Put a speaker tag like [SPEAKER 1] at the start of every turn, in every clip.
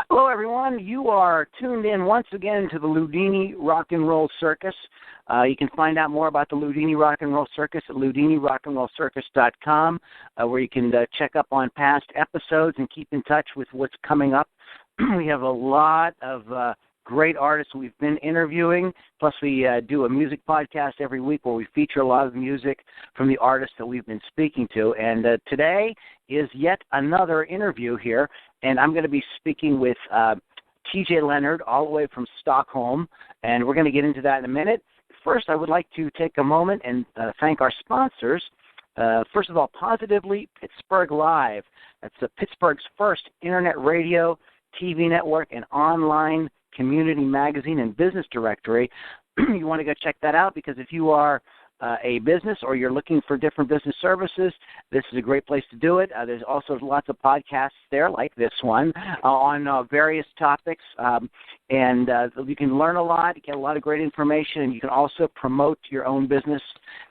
[SPEAKER 1] Hello, everyone. You are tuned in once again to the Loudini Rock and Roll Circus. You can find out more about the Loudini Rock and Roll Circus at LoudiniRockandRollCircus.com, where you can check up on past episodes and keep in touch with what's coming up. We have a lot of great artists we've been interviewing, plus we do a music podcast every week where we feature a lot of music from the artists that we've been speaking to. And today is yet another interview here, and I'm going to be speaking with TJ Leonard all the way from Stockholm, and we're going to get into that in a minute. First, I would like to take a moment and thank our sponsors. First of all, Positively Pittsburgh Live. That's Pittsburgh's first internet radio, TV network, and online community magazine and business directory. You want to go check that out, because if you are a business or you're looking for different business services, this is a great place to do it. There's also lots of podcasts there, like this one, on various topics, and you can learn a lot, get a lot of great information, and you can also promote your own business.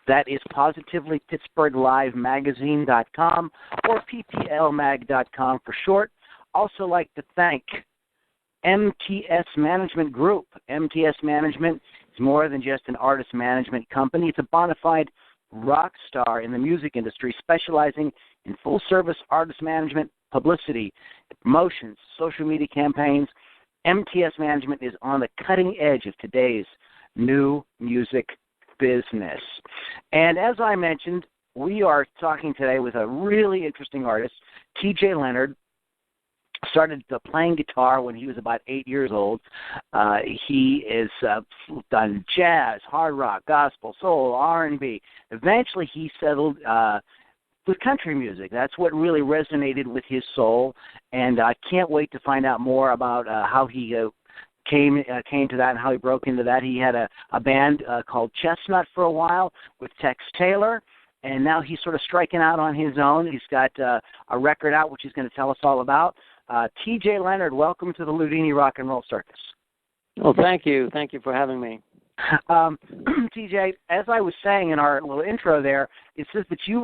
[SPEAKER 1] That is PositivelyPittsburghLiveMagazine.com or PPLMag.com for short. Also like to thank MTS Management Group. MTS Management is more than just an artist management company. It's a bona fide rock star in the music industry, specializing in full-service artist management, publicity, promotions, social media campaigns. MTS Management is on the cutting edge of today's new music business. And as I mentioned, we are talking today with a really interesting artist, TJ Leonard. Started playing guitar when he was about 8 years old. He is done jazz, hard rock, gospel, soul, R&B. Eventually, he settled with country music. That's what really resonated with his soul, and I can't wait to find out more about how he came to that and how he broke into that. He had a band called CHESTNUT for a while with Tex Taylor, and now he's sort of striking out on his own. He's got a record out, which he's going to tell us all about. TJ Leonard, welcome to the Loudini Rock and Roll Circus.
[SPEAKER 2] Well, thank you. Thank you for having me.
[SPEAKER 1] TJ, as I was saying in our little intro there, it says that you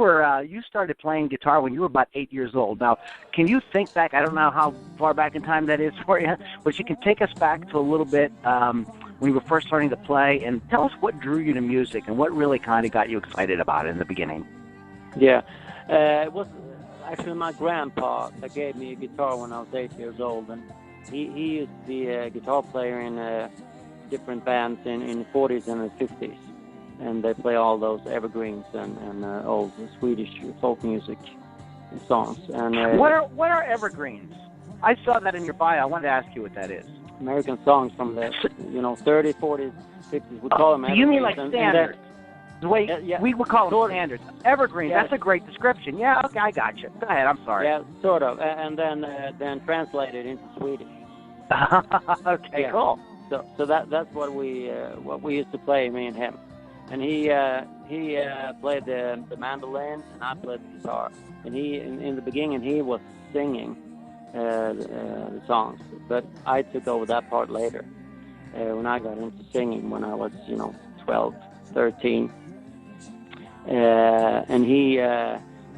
[SPEAKER 1] started playing guitar when you were about 8 years old. Now, can you think back? I don't know how far back in time that is for you, but you can take us back to a little bit when you were first starting to play, and tell us what drew you to music and what really kind of got you excited about it in the beginning.
[SPEAKER 2] Yeah, it was actually my grandpa that gave me a guitar when I was 8 years old, and he used to be a guitar player in different bands in the 40s and the 50s, and they play all those evergreens and old Swedish folk music songs. And
[SPEAKER 1] what are evergreens? I saw that in your bio. I wanted to ask you what that is.
[SPEAKER 2] American songs from the 30s, 40s, 50s. We call them evergreens.
[SPEAKER 1] You mean like standards? We would call them standards. Evergreen,
[SPEAKER 2] yeah.
[SPEAKER 1] That's a great description. Yeah, okay, I got you. Go ahead, I'm sorry.
[SPEAKER 2] Yeah, sort of. And then translated into Swedish.
[SPEAKER 1] Okay, yeah. Cool.
[SPEAKER 2] So that's what we used to play, me and him. And he played the mandolin, and I played the guitar. And in the beginning, he was singing the songs, but I took over that part later when I got into singing when I was 12, 13. And he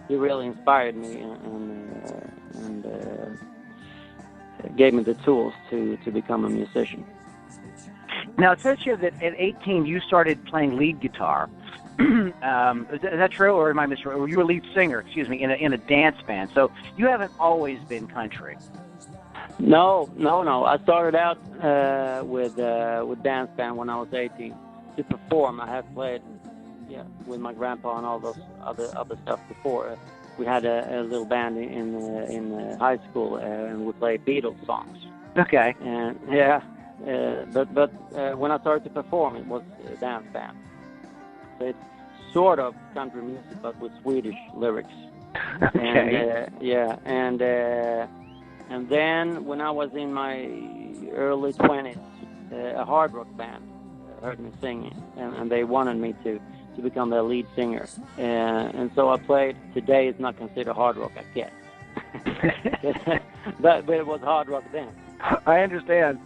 [SPEAKER 2] really inspired me and gave me the tools to become a musician.
[SPEAKER 1] Now, it says here that at 18 you started playing lead guitar. Is that true, or am I misreading? Or you were a lead singer, in a dance band. So you haven't always been country.
[SPEAKER 2] No. I started out with dance band when I was 18. To perform, I had played with my grandpa and all those other stuff before. We had a little band in high school, and we played Beatles songs.
[SPEAKER 1] Okay.
[SPEAKER 2] And but when I started to perform, it was a dance band. So it's sort of country music, but with Swedish lyrics.
[SPEAKER 1] Okay.
[SPEAKER 2] And then when I was in my early 20s, a hard rock band heard me singing, and they wanted me to become their lead singer. And so I played. Today is not considered hard rock, I guess. but it was hard rock then.
[SPEAKER 1] I understand.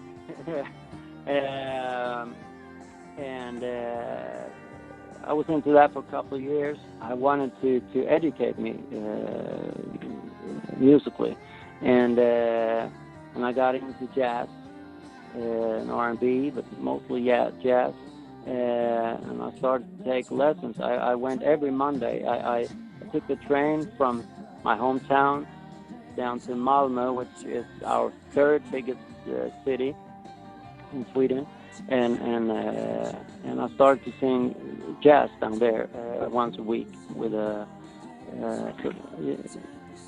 [SPEAKER 2] And I was into that for a couple of years. I wanted to educate me musically, and and I got into jazz and R&B, but mostly jazz. And I started to take lessons. I went every Monday. I took the train from my hometown down to Malmö, which is our third biggest city in Sweden, and I started to sing jazz down there once a week with a I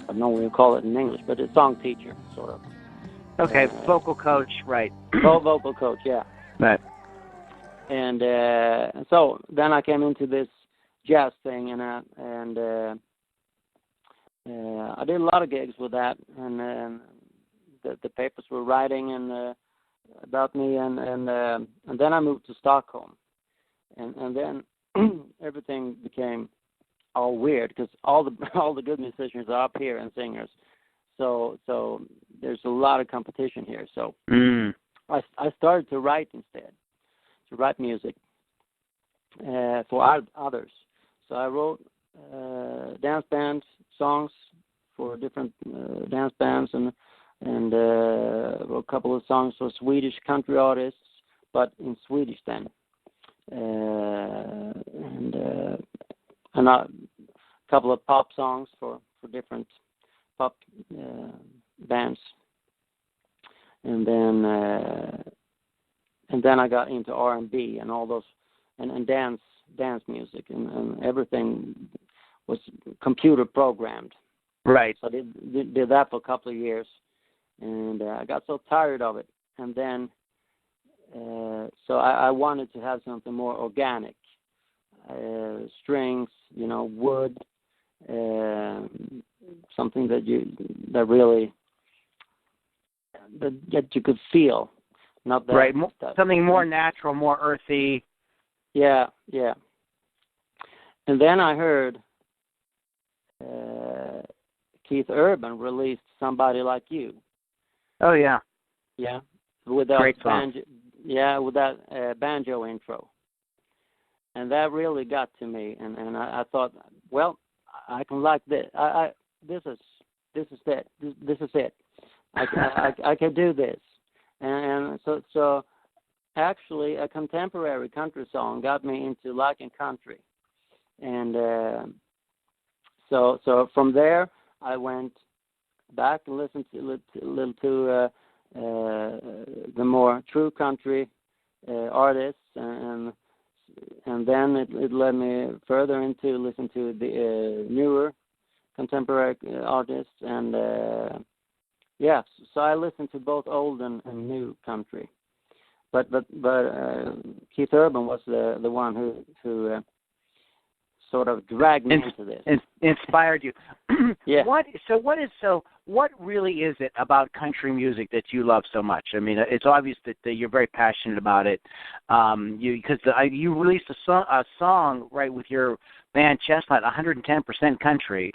[SPEAKER 2] don't know what you call it in English, but a song teacher, sort of.
[SPEAKER 1] Okay, vocal coach, right?
[SPEAKER 2] Vocal coach, yeah.
[SPEAKER 1] Right.
[SPEAKER 2] And so then I came into this jazz thing, and I did a lot of gigs with that, and the papers were writing and about me, and then I moved to Stockholm, and then everything became all weird because all the good musicians are up here and singers, so there's a lot of competition here. So I started to write instead. To write music for others. So I wrote dance band songs for different dance bands, and wrote a couple of songs for Swedish country artists, but in Swedish then, and a couple of pop songs for different pop bands, and then I got into R&B and all those, and dance music, and everything was computer programmed.
[SPEAKER 1] Right.
[SPEAKER 2] So I did that for a couple of years, and I got so tired of it. And then, so I wanted to have something more organic, strings, wood, something that you could feel. Not that,
[SPEAKER 1] right, something more natural, more earthy.
[SPEAKER 2] Yeah. And then I heard Keith Urban released Somebody Like You.
[SPEAKER 1] Oh, yeah.
[SPEAKER 2] Yeah, with that
[SPEAKER 1] great song.
[SPEAKER 2] With that banjo intro. And that really got to me, and I thought, well, I can like this. This is it. This is it. I can do this. And so actually a contemporary country song got me into liking country. And so from there I went back and listened to a little to the more true country artists, and then it led me further into listen to the newer contemporary artists, and so I listened to both old and new country, but Keith Urban was the one who sort of dragged me into this.
[SPEAKER 1] Inspired you.
[SPEAKER 2] Yeah.
[SPEAKER 1] What really is it about country music that you love so much? I mean, it's obvious that you're very passionate about it. You released a song right with your band CHESTNUT, 110% country.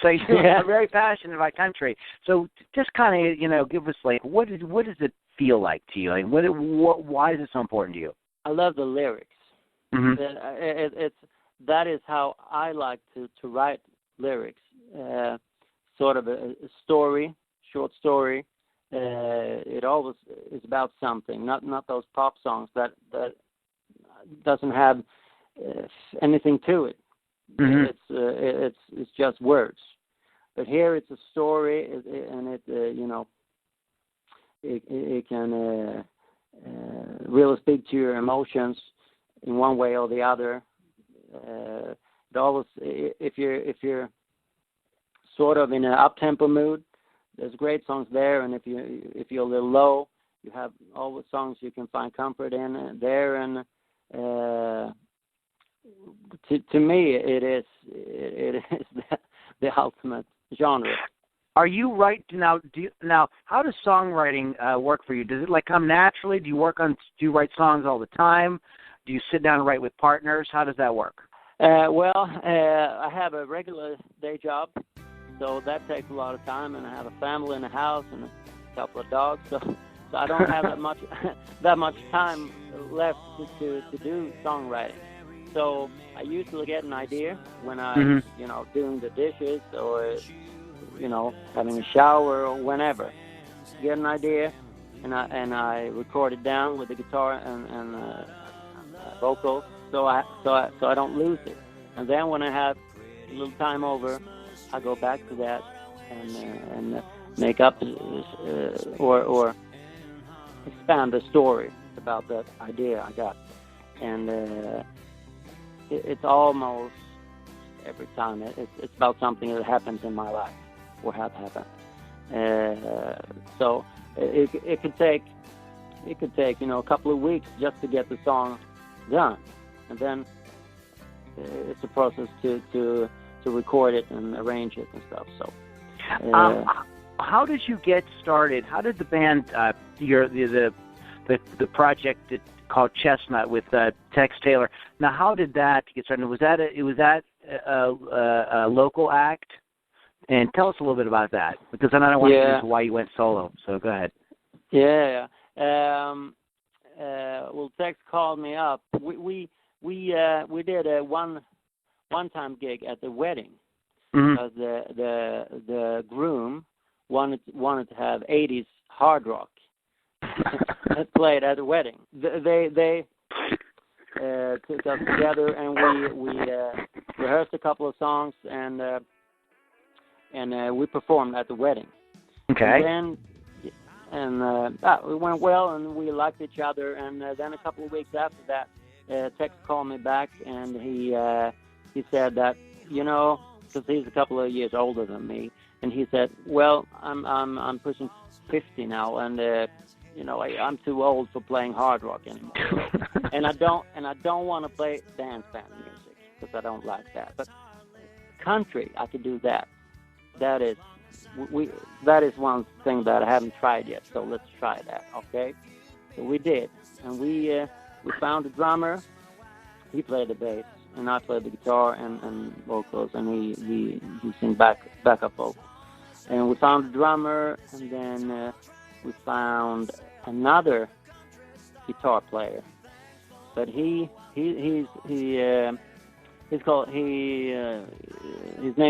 [SPEAKER 1] So you're very passionate about country. So just kind of give us what does it feel like to you? Why is it so important to you?
[SPEAKER 2] I love the lyrics.
[SPEAKER 1] Mm-hmm.
[SPEAKER 2] That is how I like to write lyrics. Sort of a story, short story. It always is about something, not those pop songs that doesn't have anything to it. Mm-hmm. It's just words. But here it's a story, and it can really speak to your emotions in one way or the other. It always, if you're sort of in an up-tempo mood, there's great songs there, and if you're a little low, you have all the songs you can find comfort in there. And to me, it is the ultimate genre.
[SPEAKER 1] Are you right now? How does songwriting work for you? Does it come naturally? Do you write songs all the time? Do you sit down and write with partners? How does that work?
[SPEAKER 2] I have a regular day job, so that takes a lot of time, and I have a family in the house and a couple of dogs, so I don't have that much time left to do songwriting. So I usually get an idea when I'm doing the dishes, or having a shower, or whenever. get an idea, and I record it down with the guitar and vocals, so I don't lose it. And then when I have a little time over, I go back to that and make up or expand the story about that idea I got. And it's almost every time it's about something that happens in my life or have happened. So it could take a couple of weeks just to get the song done, and then it's a process to record it and arrange it and stuff. So
[SPEAKER 1] how did you get started? How did the band the project called CHESTNUT with Tex Taylor? Now, how did that get started? Was that a local act? And tell us a little bit about that, because then I don't want to get into why you went solo. So go ahead.
[SPEAKER 2] Yeah. Well, Tex called me up. We did a one-time gig at the wedding. Because the groom wanted to have 80s hard rock played at the wedding. They took us together, and we rehearsed a couple of songs, and we performed at the wedding.
[SPEAKER 1] Okay.
[SPEAKER 2] And it went well, and we liked each other. And then a couple of weeks after that, Tex called me back, and he said that, because he's a couple of years older than me, and he said, "Well, I'm pushing 50 now, and I'm too old for playing hard rock anymore, and I don't want to play dance band music because I don't like that. But country, I could do that. That is one thing that I haven't tried yet. So let's try that, okay?" So we did, and we found a drummer. He played the bass, and I played the guitar and vocals, and he sang backup vocals. And we found a drummer, and then we found another guitar player. But his name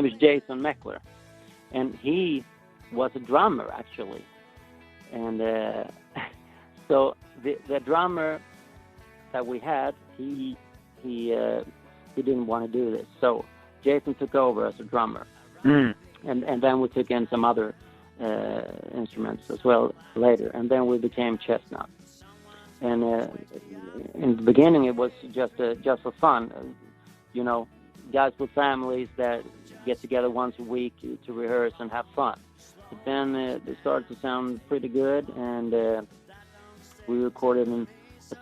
[SPEAKER 2] is Jason Meckler, and he was a drummer actually. And so the drummer that we had, he didn't want to do this, so Jason took over as a drummer. And then we took in some other instruments as well later, and then we became CHESTNUT. And in the beginning it was just for fun, guys with families that get together once a week to rehearse and have fun. But then they started to sound pretty good, and we recorded a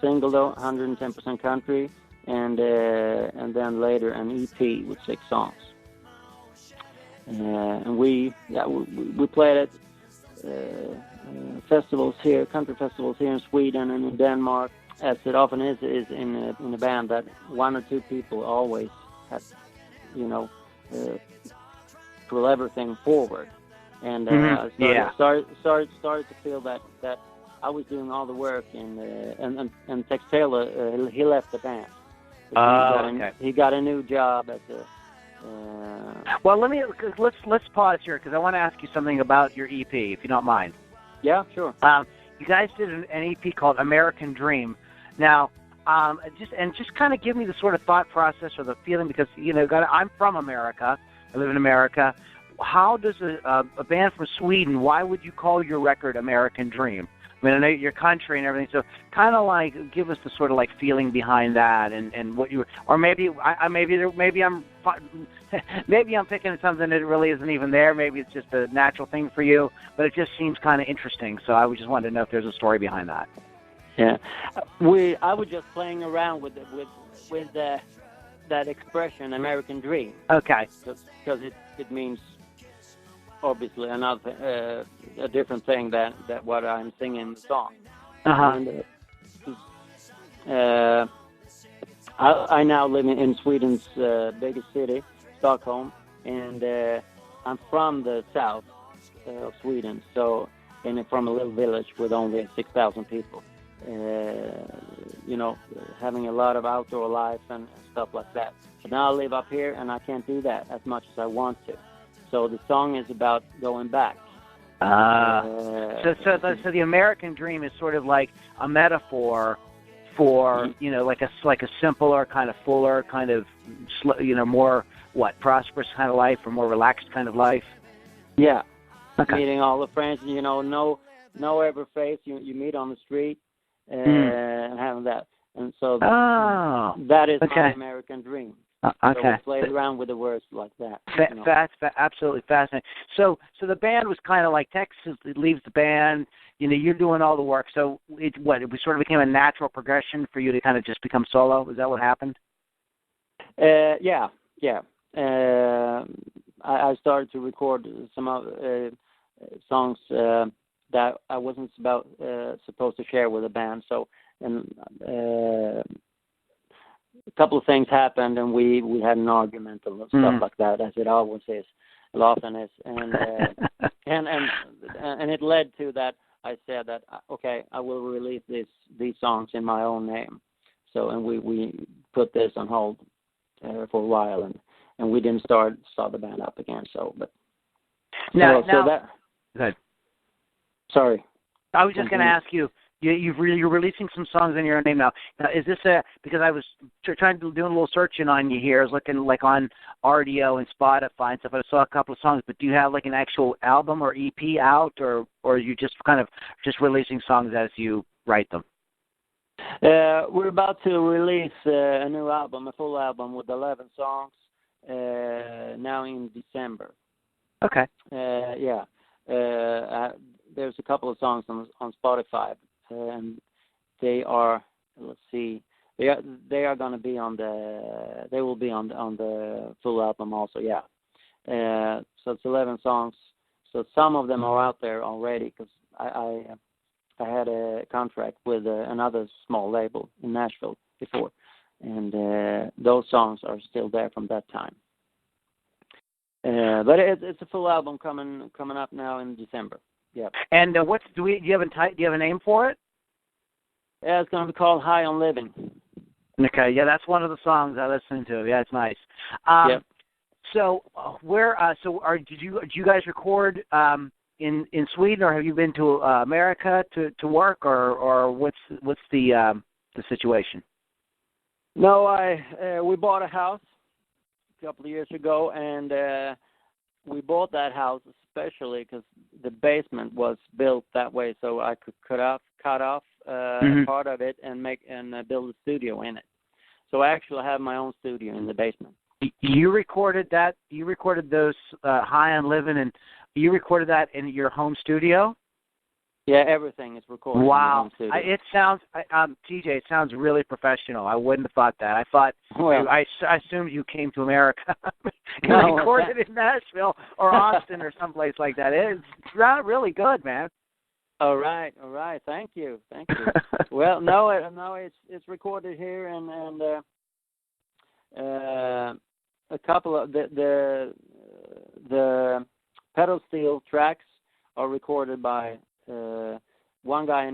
[SPEAKER 2] single, though, 110% country, and then later an EP with 6 songs. And we played at festivals here, country festivals here in Sweden and in Denmark, as it often is in a band, that one or two people always have, pull everything forward. And started to feel that I was doing all the work, and Tex Taylor, he left the band. He got a new job as a.
[SPEAKER 1] Well, let's pause here, because I want to ask you something about your EP, if you don't mind.
[SPEAKER 2] Yeah, sure.
[SPEAKER 1] You guys did an EP called American Dream. Now, just kind of give me the sort of thought process or the feeling, because I'm from America. I live in America. How does a band from Sweden? Why would you call your record American Dream? I mean, I know your country and everything, so kind of like give us the sort of like feeling behind that, and what you, or maybe I'm picking at something that really isn't even there. Maybe it's just a natural thing for you, but it just seems kind of interesting. So I just wanted to know if there's a story behind that.
[SPEAKER 2] Yeah, I was just playing around with that expression, American Dream.
[SPEAKER 1] Okay.
[SPEAKER 2] Because it means obviously another a different thing than what I'm singing in the song. And, I now live in Sweden's biggest city, Stockholm, and I'm from the south of Sweden, so, and from a little village with only 6,000 people. Having a lot of outdoor life and stuff like that. But now I live up here, and I can't do that as much as I want to. So the song is about going back
[SPEAKER 1] So the American dream is sort of like a metaphor for, you know, like a simpler, kind of fuller, kind of, you know, more prosperous kind of life, or more relaxed kind of life.
[SPEAKER 2] Yeah.
[SPEAKER 1] Okay.
[SPEAKER 2] Meeting all the friends, you know, no ever face you meet on the street, and having that, and so that is my American dream.
[SPEAKER 1] Okay.
[SPEAKER 2] So we played around with the words like that.
[SPEAKER 1] Absolutely fascinating. So the band was kind of like Tex leaves the band. You know, you're doing all the work. So it sort of became a natural progression for you to kind of just become solo. Is that what happened?
[SPEAKER 2] Yeah. I started to record some songs that I wasn't supposed to share with the band. So, and a couple of things happened, and we had an argument and stuff like that, as it always is, often is, and and it led to that. I said that okay, I will release these songs in my own name. So, and we put this on hold for a while, and we didn't start the band up again. So, but
[SPEAKER 1] now
[SPEAKER 2] that.
[SPEAKER 1] Good.
[SPEAKER 2] Sorry.
[SPEAKER 1] I was just going to ask you. You're releasing some songs in your own name now. Now, is this because I was trying to do a little searching on you here. I was looking like on RDO and Spotify and stuff. I saw a couple of songs, but do you have like an actual album or EP out, or are you just kind of just releasing songs as you write them?
[SPEAKER 2] We're about to release a new album, a full album with 11 songs, now in December.
[SPEAKER 1] Okay.
[SPEAKER 2] Yeah. There's a couple of songs on Spotify, and they are, let's see, they are going to be they will be on the full album also. Yeah. So it's 11 songs. So some of them are out there already, because I had a contract with another small label in Nashville before, and those songs are still there from that time. But it's a full album coming up now in December. Yeah. And
[SPEAKER 1] do you have a name for it?
[SPEAKER 2] Yeah, it's going to be called High on Living.
[SPEAKER 1] Okay. Yeah, that's one of the songs I listen to. Yeah, it's nice.
[SPEAKER 2] Yeah.
[SPEAKER 1] So did you guys record in Sweden, or have you been to America to work, or what's the situation?
[SPEAKER 2] No, we bought a house a couple of years ago, and we bought that house especially because the basement was built that way, so I could cut off part of it and build a studio in it. So I actually have my own studio in the basement.
[SPEAKER 1] You recorded that? You recorded those High on Living, and you recorded that in your home studio?
[SPEAKER 2] Yeah, everything is recorded.
[SPEAKER 1] Wow.
[SPEAKER 2] In the home studio.
[SPEAKER 1] It sounds, TJ, it sounds really professional. I wouldn't have thought that. I thought, I assumed you came to America. You recorded in Nashville or Austin or someplace like that. It's not really good, man.
[SPEAKER 2] All right. Thank you. Well, no, it's recorded here, and a couple of the pedal steel tracks are recorded by one guy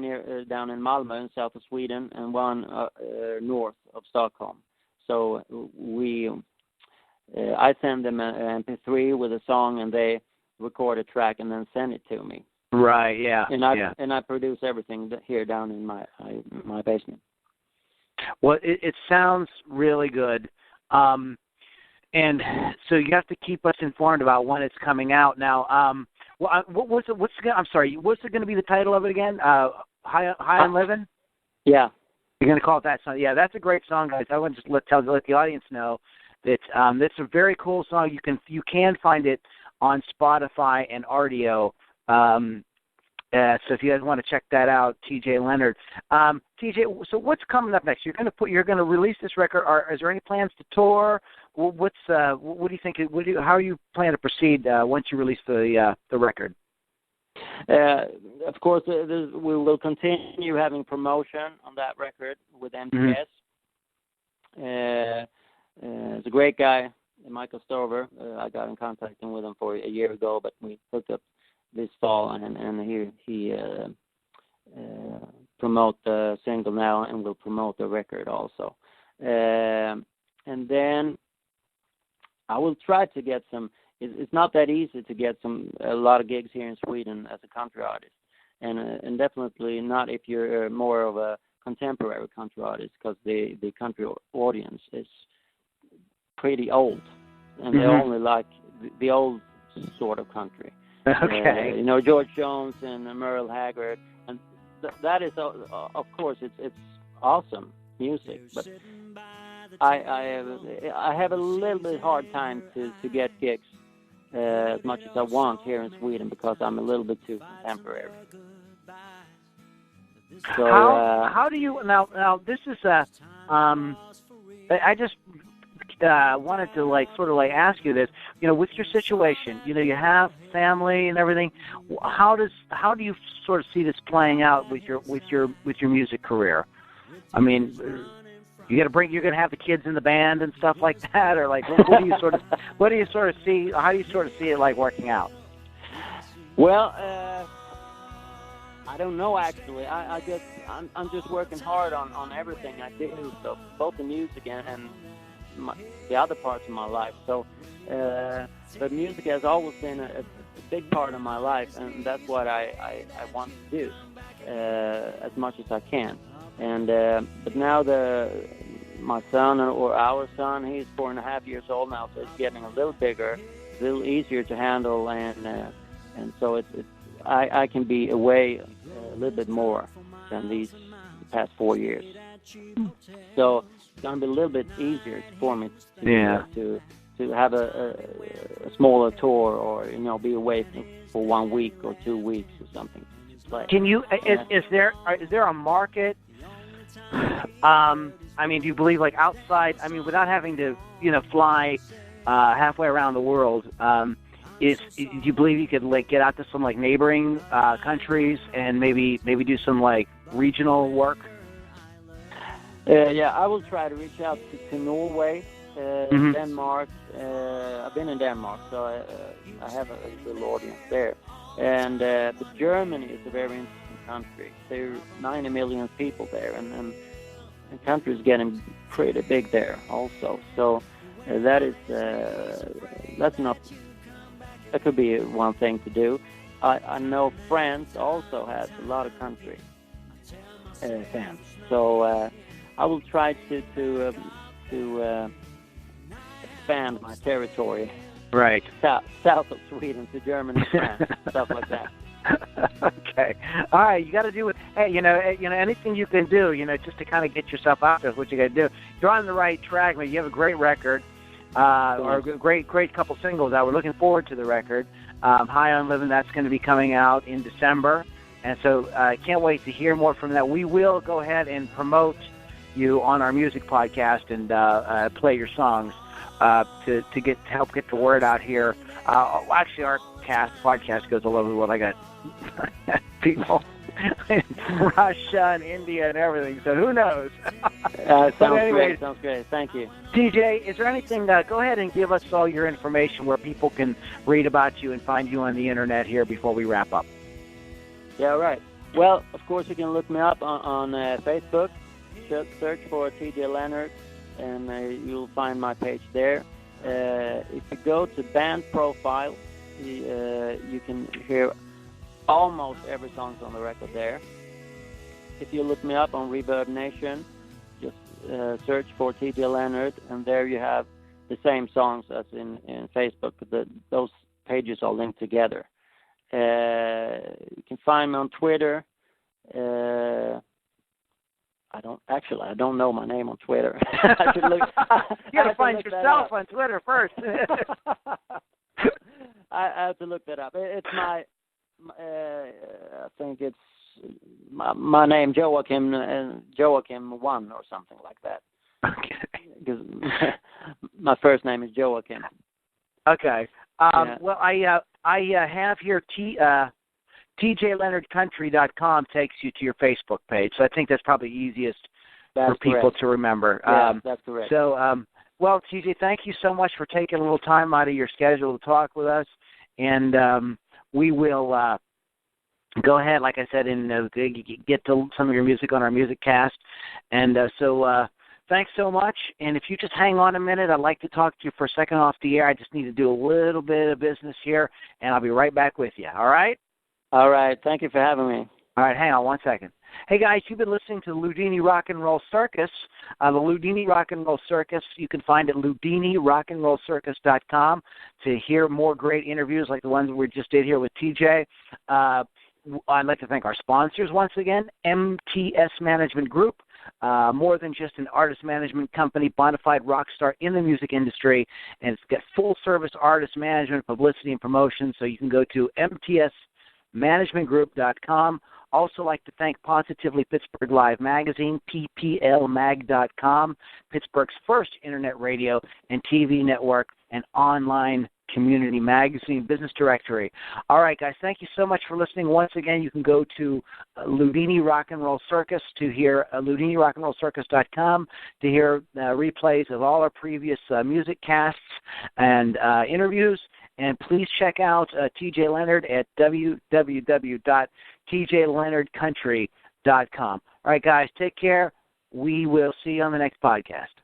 [SPEAKER 2] down in Malmö in south of Sweden, and one north of Stockholm. So I send them an MP3 with a song, and they record a track and then send it to me.
[SPEAKER 1] Right. Yeah.
[SPEAKER 2] And I produce everything here down in my basement.
[SPEAKER 1] Well, it sounds really good. And so you have to keep us informed about when it's coming out. Now, what's it going to be the title of it again? High on Living?
[SPEAKER 2] Yeah.
[SPEAKER 1] You're going to call it that song? Yeah, that's a great song, guys. I want to just let the audience know that it's a very cool song. You can find it on Spotify and RDO. So if you guys want to check that out, TJ Leonard. TJ, so what's coming up next? You're going to release this record. Is there any plans to tour? What do you think? How are you planning to proceed once you release the record?
[SPEAKER 2] Of course, we will continue having promotion on that record with MTS. It's a great guy, Michael Stover. I got in contact with him for a year ago, but we hooked up this fall, and he promote the single now, and will promote the record also. And then I will try to get some it's not that easy to get a lot of gigs here in Sweden as a country artist, and definitely not if you're more of a contemporary country artist, because the country audience is pretty old, and they only like the old sort of country.
[SPEAKER 1] Okay.
[SPEAKER 2] George Jones and Merle Haggard, and that is, of course, it's awesome music, but I have a little bit hard time to get gigs as much as I want here in Sweden, because I'm a little bit too contemporary. So
[SPEAKER 1] how do you now? This is I just wanted to sort of ask you this. With your situation, you have family and everything. How do you sort of see this playing out with your music career? I mean, you're gonna have the kids in the band and stuff like that, or what do you sort of see? How do you sort of see it working out?
[SPEAKER 2] Well, I don't know actually. I'm just working hard on everything I do, so both the music and the other parts of my life. So, but music has always been a big part of my life, and that's what I want to do as much as I can. And but now my son, or our son, he's 4.5 years old now, so it's getting a little bigger, a little easier to handle, and so I can be away a little bit more than the past 4 years. So it's going to be a little bit easier for me to have a smaller tour, or be away for 1 week or 2 weeks or something.
[SPEAKER 1] Can you? Is there a market? I mean, do you believe outside? I mean, without having to fly halfway around the world. Do you believe you could get out to some neighboring countries and maybe do some regional work?
[SPEAKER 2] Yeah, I will try to reach out to Norway, Denmark. I've been in Denmark, so I have a little audience there. And but Germany is a very interesting country. There are 90 million people there, and the country is getting pretty big there also. So that's not. That could be one thing to do. I know France also has a lot of country fans, so I will try to expand my territory.
[SPEAKER 1] Right.
[SPEAKER 2] South of Sweden to Germany, France, stuff like that.
[SPEAKER 1] Okay. All right. You got to do it. Hey, anything you can do, just to kind of get yourself out there is what you got to do. You're on the right track, man. You have a great record. Or a great couple singles out. We're looking forward to the record. High on Living, that's going to be coming out in December. And so I can't wait to hear more from that. We will go ahead and promote you on our music podcast and play your songs to help get the word out here. Actually, our podcast goes all over the world. I got people in Russia and India and everything, so who knows?
[SPEAKER 2] Sounds great. Thank you.
[SPEAKER 1] TJ, is there anything, go ahead and give us all your information where people can read about you and find you on the internet here before we wrap up.
[SPEAKER 2] Yeah, right. Well, of course, you can look me up on Facebook. Search for TJ Leonard, and you'll find my page there. If you go to band profile, you can hear almost every song on the record there. If you look me up on Reverb Nation, just search for TJ Leonard, and there you have the same songs as in Facebook. Those pages are linked together. You can find me on Twitter. I don't know my name on Twitter. I should look.
[SPEAKER 1] You got to find yourself on Twitter first.
[SPEAKER 2] I have to look that up. It's my. I think it's my name, Joachim 1 or something like that.
[SPEAKER 1] Okay.
[SPEAKER 2] Because my first name is Joachim.
[SPEAKER 1] Okay.
[SPEAKER 2] Yeah.
[SPEAKER 1] Well, I have here TJLeonardCountry.com takes you to your Facebook page, so I think that's probably easiest for people to remember.
[SPEAKER 2] Yeah, that's correct.
[SPEAKER 1] So, well, TJ, thank you so much for taking a little time out of your schedule to talk with us, and we will go ahead, like I said, and get to some of your music on our music cast. And so thanks so much. And if you just hang on a minute, I'd like to talk to you for a second off the air. I just need to do a little bit of business here, and I'll be right back with you. All right?
[SPEAKER 2] All right. Thank you for having me.
[SPEAKER 1] All right, hang on 1 second. Hey, guys, you've been listening to the Loudini Rock and Roll Circus. The Loudini Rock and Roll Circus, you can find at LoudiniRockandRollCircus.com to hear more great interviews like the ones we just did here with TJ. I'd like to thank our sponsors once again, MTS Management Group. More than just an artist management company, bona fide rock star in the music industry, and it's got full-service artist management, publicity, and promotion, so you can go to mtsmanagementgroup.com. Also like to thank Positively Pittsburgh Live Magazine, pplmag.com, Pittsburgh's first internet radio and TV network and online community magazine business directory. All right, guys, thank you so much for listening. Once again, you can go to Loudini Rock and Roll Circus to hear LoudiniRockandRollCircus.com to hear replays of all our previous music casts and interviews. And please check out TJ Leonard at www.tjleonardcountry.com. All right, guys, take care. We will see you on the next podcast.